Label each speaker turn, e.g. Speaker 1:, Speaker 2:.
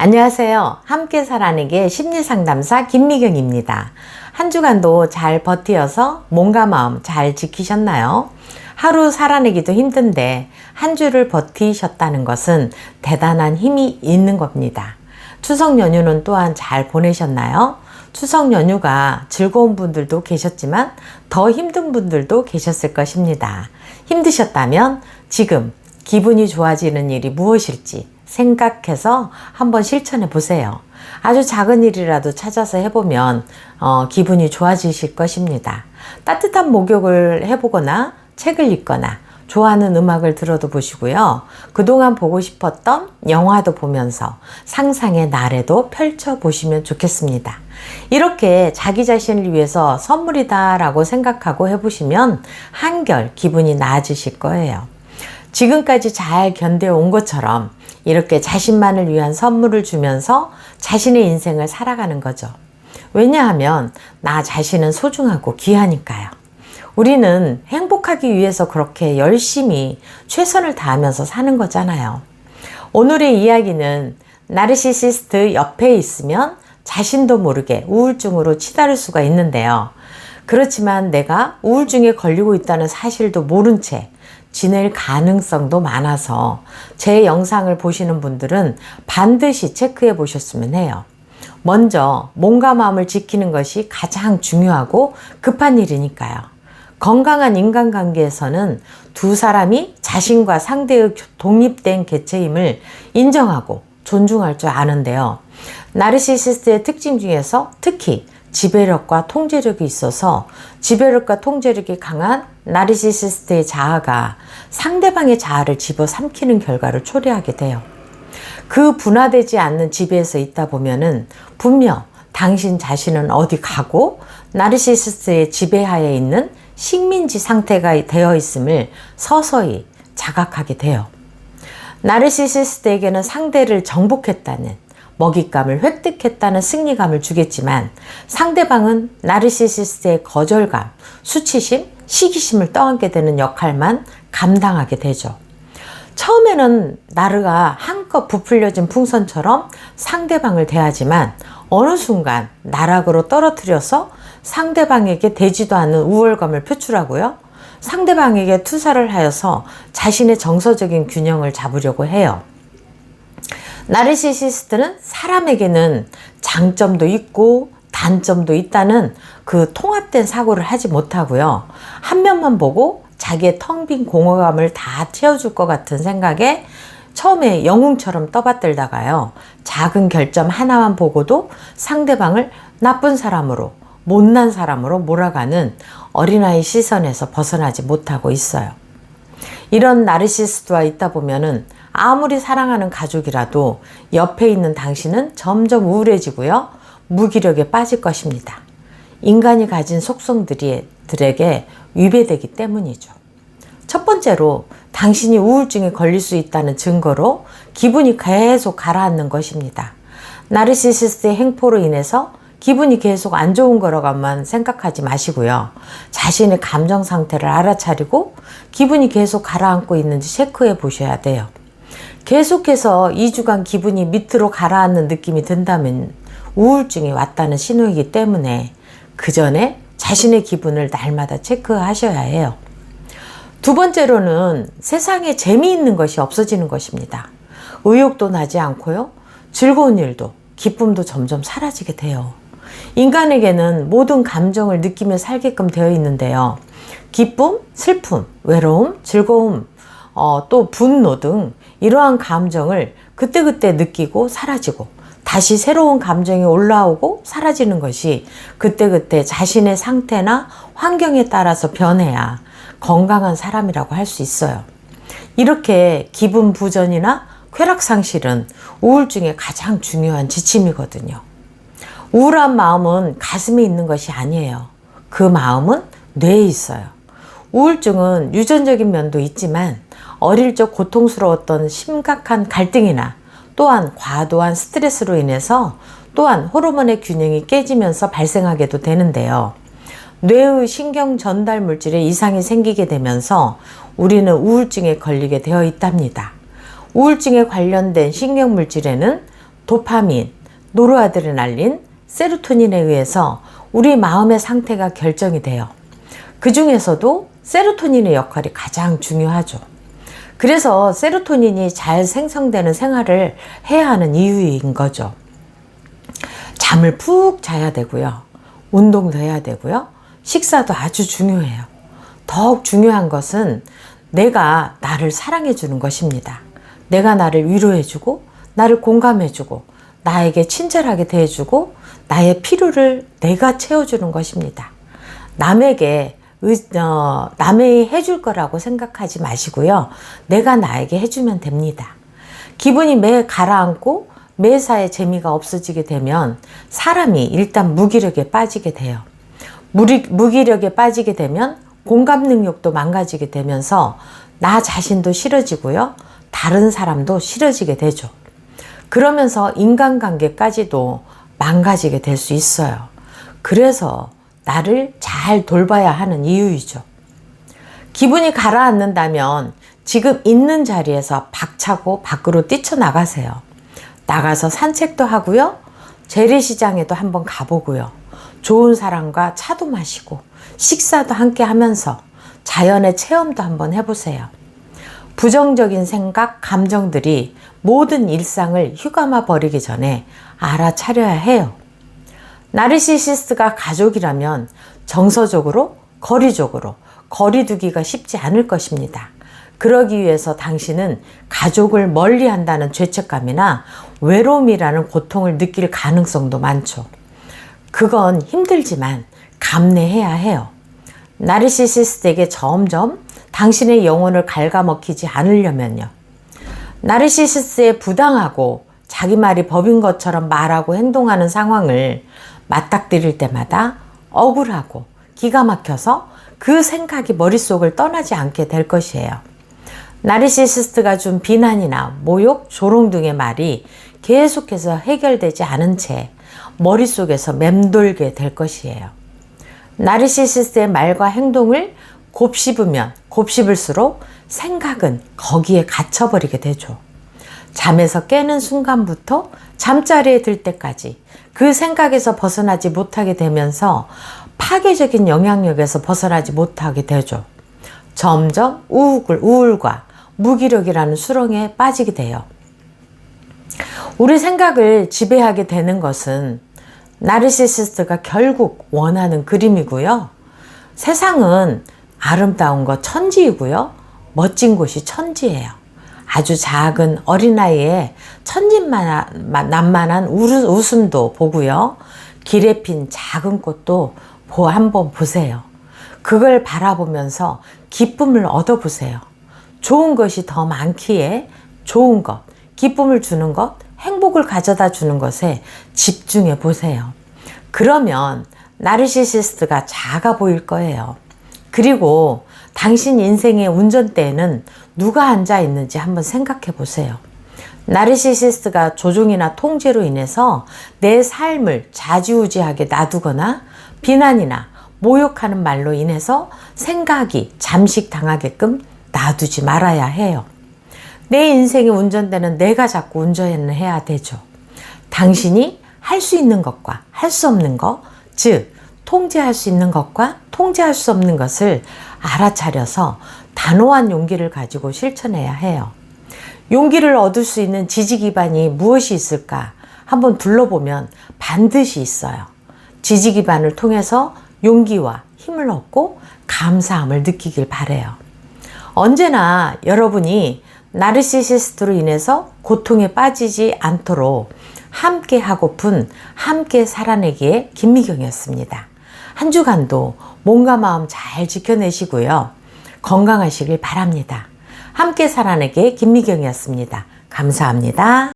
Speaker 1: 안녕하세요. 함께 살아내기 심리상담사 김미경입니다. 한 주간도 잘 버티어서 몸과 마음 잘 지키셨나요? 하루 살아내기도 힘든데 한 주를 버티셨다는 것은 대단한 힘이 있는 겁니다. 추석 연휴는 또한 잘 보내셨나요? 추석 연휴가 즐거운 분들도 계셨지만 더 힘든 분들도 계셨을 것입니다. 힘드셨다면 지금 기분이 좋아지는 일이 무엇일지 생각해서 한번 실천해 보세요. 아주 작은 일이라도 찾아서 해보면 기분이 좋아지실 것입니다. 따뜻한 목욕을 해보거나 책을 읽거나 좋아하는 음악을 들어도 보시고요. 그동안 보고 싶었던 영화도 보면서 상상의 나래도 펼쳐보시면 좋겠습니다. 이렇게 자기 자신을 위해서 선물이다 라고 생각하고 해보시면 한결 기분이 나아지실 거예요. 지금까지 잘 견뎌온 것처럼 이렇게 자신만을 위한 선물을 주면서 자신의 인생을 살아가는 거죠. 왜냐하면 나 자신은 소중하고 귀하니까요. 우리는 행복하기 위해서 그렇게 열심히 최선을 다하면서 사는 거잖아요. 오늘의 이야기는 나르시시스트 옆에 있으면 자신도 모르게 우울증으로 치달을 수가 있는데요. 그렇지만 내가 우울증에 걸리고 있다는 사실도 모른 채 지낼 가능성도 많아서 제 영상을 보시는 분들은 반드시 체크해 보셨으면 해요. 먼저 몸과 마음을 지키는 것이 가장 중요하고 급한 일이니까요. 건강한 인간관계에서는 두 사람이 자신과 상대의 독립된 개체임을 인정하고 존중할 줄 아는데요. 나르시시스트의 특징 중에서 특히 지배력과 통제력이 있어서 지배력과 통제력이 강한 나르시시스트의 자아가 상대방의 자아를 집어삼키는 결과를 초래하게 돼요. 그 분화되지 않는 지배에서 있다 보면은 분명 당신 자신은 어디 가고 나르시시스트의 지배하에 있는 식민지 상태가 되어 있음을 서서히 자각하게 돼요. 나르시시스트에게는 상대를 정복했다는 먹잇감을 획득했다는 승리감을 주겠지만 상대방은 나르시시스트의 거절감, 수치심, 시기심을 떠안게 되는 역할만 감당하게 되죠. 처음에는 나르가 한껏 부풀려진 풍선처럼 상대방을 대하지만 어느 순간 나락으로 떨어뜨려서 상대방에게 되지도 않는 우월감을 표출하고요. 상대방에게 투사를 하여서 자신의 정서적인 균형을 잡으려고 해요. 나르시시스트는 사람에게는 장점도 있고 단점도 있다는 그 통합된 사고를 하지 못하고요. 한 면만 보고 자기의 텅 빈 공허감을 다 채워줄 것 같은 생각에 처음에 영웅처럼 떠받들다가요. 작은 결점 하나만 보고도 상대방을 나쁜 사람으로, 못난 사람으로 몰아가는 어린아이 시선에서 벗어나지 못하고 있어요. 이런 나르시시스트와 있다 보면은 아무리 사랑하는 가족이라도 옆에 있는 당신은 점점 우울해지고요. 무기력에 빠질 것입니다. 인간이 가진 속성들에게 위배되기 때문이죠. 첫 번째로 당신이 우울증에 걸릴 수 있다는 증거로 기분이 계속 가라앉는 것입니다. 나르시시스트의 행포로 인해서 기분이 계속 안 좋은 거라고만 생각하지 마시고요. 자신의 감정 상태를 알아차리고 기분이 계속 가라앉고 있는지 체크해 보셔야 돼요. 계속해서 2주간 기분이 밑으로 가라앉는 느낌이 든다면 우울증이 왔다는 신호이기 때문에 그 전에 자신의 기분을 날마다 체크하셔야 해요. 두 번째로는 세상에 재미있는 것이 없어지는 것입니다. 의욕도 나지 않고요. 즐거운 일도 기쁨도 점점 사라지게 돼요. 인간에게는 모든 감정을 느끼며 살게끔 되어 있는데요. 기쁨, 슬픔, 외로움, 즐거움, 또 분노 등 이러한 감정을 그때그때 느끼고 사라지고 다시 새로운 감정이 올라오고 사라지는 것이 그때그때 자신의 상태나 환경에 따라서 변해야 건강한 사람이라고 할 수 있어요. 이렇게 기분 부전이나 쾌락 상실은 우울증의 가장 중요한 지침이거든요. 우울한 마음은 가슴에 있는 것이 아니에요. 그 마음은 뇌에 있어요. 우울증은 유전적인 면도 있지만 어릴 적 고통스러웠던 심각한 갈등이나 또한 과도한 스트레스로 인해서 또한 호르몬의 균형이 깨지면서 발생하게도 되는데요. 뇌의 신경 전달 물질에 이상이 생기게 되면서 우리는 우울증에 걸리게 되어 있답니다. 우울증에 관련된 신경 물질에는 도파민, 노르아드레날린, 세로토닌에 의해서 우리 마음의 상태가 결정이 돼요. 그 중에서도 세로토닌의 역할이 가장 중요하죠. 그래서 세로토닌이 잘 생성되는 생활을 해야 하는 이유인 거죠. 잠을 푹 자야 되고요. 운동도 해야 되고요. 식사도 아주 중요해요. 더욱 중요한 것은 내가 나를 사랑해 주는 것입니다. 내가 나를 위로해 주고 나를 공감해 주고 나에게 친절하게 대해 주고 나의 필요를 내가 채워주는 것입니다. 남이 해줄 거라고 생각하지 마시고요. 내가 나에게 해주면 됩니다. 기분이 매 가라앉고 매사에 재미가 없어지게 되면 사람이 일단 무기력에 빠지게 돼요. 무기력에 빠지게 되면 공감 능력도 망가지게 되면서 나 자신도 싫어지고요. 다른 사람도 싫어지게 되죠. 그러면서 인간관계까지도 망가지게 될 수 있어요. 그래서 나를 잘 돌봐야 하는 이유이죠. 기분이 가라앉는다면 지금 있는 자리에서 박차고 밖으로 뛰쳐나가세요. 나가서 산책도 하고요. 재래시장에도 한번 가보고요. 좋은 사람과 차도 마시고 식사도 함께 하면서 자연의 체험도 한번 해보세요. 부정적인 생각, 감정들이 모든 일상을 휘감아 버리기 전에 알아차려야 해요. 나르시시스트가 가족이라면 정서적으로, 거리적으로 거리두기가 쉽지 않을 것입니다. 그러기 위해서 당신은 가족을 멀리한다는 죄책감이나 외로움이라는 고통을 느낄 가능성도 많죠. 그건 힘들지만 감내해야 해요. 나르시시스트에게 점점 당신의 영혼을 갉아먹히지 않으려면요. 나르시시스트의 부당하고 자기 말이 법인 것처럼 말하고 행동하는 상황을 맞닥뜨릴 때마다 억울하고 기가 막혀서 그 생각이 머릿속을 떠나지 않게 될 것이에요. 나르시시스트가 준 비난이나 모욕, 조롱 등의 말이 계속해서 해결되지 않은 채 머릿속에서 맴돌게 될 것이에요. 나르시시스트의 말과 행동을 곱씹으면 곱씹을수록 생각은 거기에 갇혀버리게 되죠. 잠에서 깨는 순간부터 잠자리에 들 때까지 그 생각에서 벗어나지 못하게 되면서 파괴적인 영향력에서 벗어나지 못하게 되죠. 점점 우울과 무기력이라는 수렁에 빠지게 돼요. 우리 생각을 지배하게 되는 것은 나르시시스트가 결국 원하는 그림이고요. 세상은 아름다운 것 천지이고요. 멋진 곳이 천지예요. 아주 작은 어린아이의 천진난만한 웃음도 보고요. 길에 핀 작은 꽃도 한번 보세요. 그걸 바라보면서 기쁨을 얻어보세요. 좋은 것이 더 많기에 좋은 것, 기쁨을 주는 것, 행복을 가져다 주는 것에 집중해 보세요. 그러면 나르시시스트가 작아 보일 거예요. 그리고 당신 인생의 운전대에는 누가 앉아 있는지 한번 생각해 보세요. 나르시시스트가 조종이나 통제로 인해서 내 삶을 좌지우지하게 놔두거나 비난이나 모욕하는 말로 인해서 생각이 잠식당하게끔 놔두지 말아야 해요. 내 인생의 운전대는 내가 자꾸 운전해야 되죠. 당신이 할 수 있는 것과 할 수 없는 것, 즉 통제할 수 있는 것과 통제할 수 없는 것을 알아차려서 단호한 용기를 가지고 실천해야 해요. 용기를 얻을 수 있는 지지 기반이 무엇이 있을까 한번 둘러보면 반드시 있어요. 지지 기반을 통해서 용기와 힘을 얻고 감사함을 느끼길 바라요. 언제나 여러분이 나르시시스트로 인해서 고통에 빠지지 않도록 함께 하고픈 함께 살아내기의 김미경이었습니다. 한 주간도 몸과 마음 잘 지켜내시고요. 건강하시길 바랍니다. 함께 살아내기의 김미경이었습니다. 감사합니다.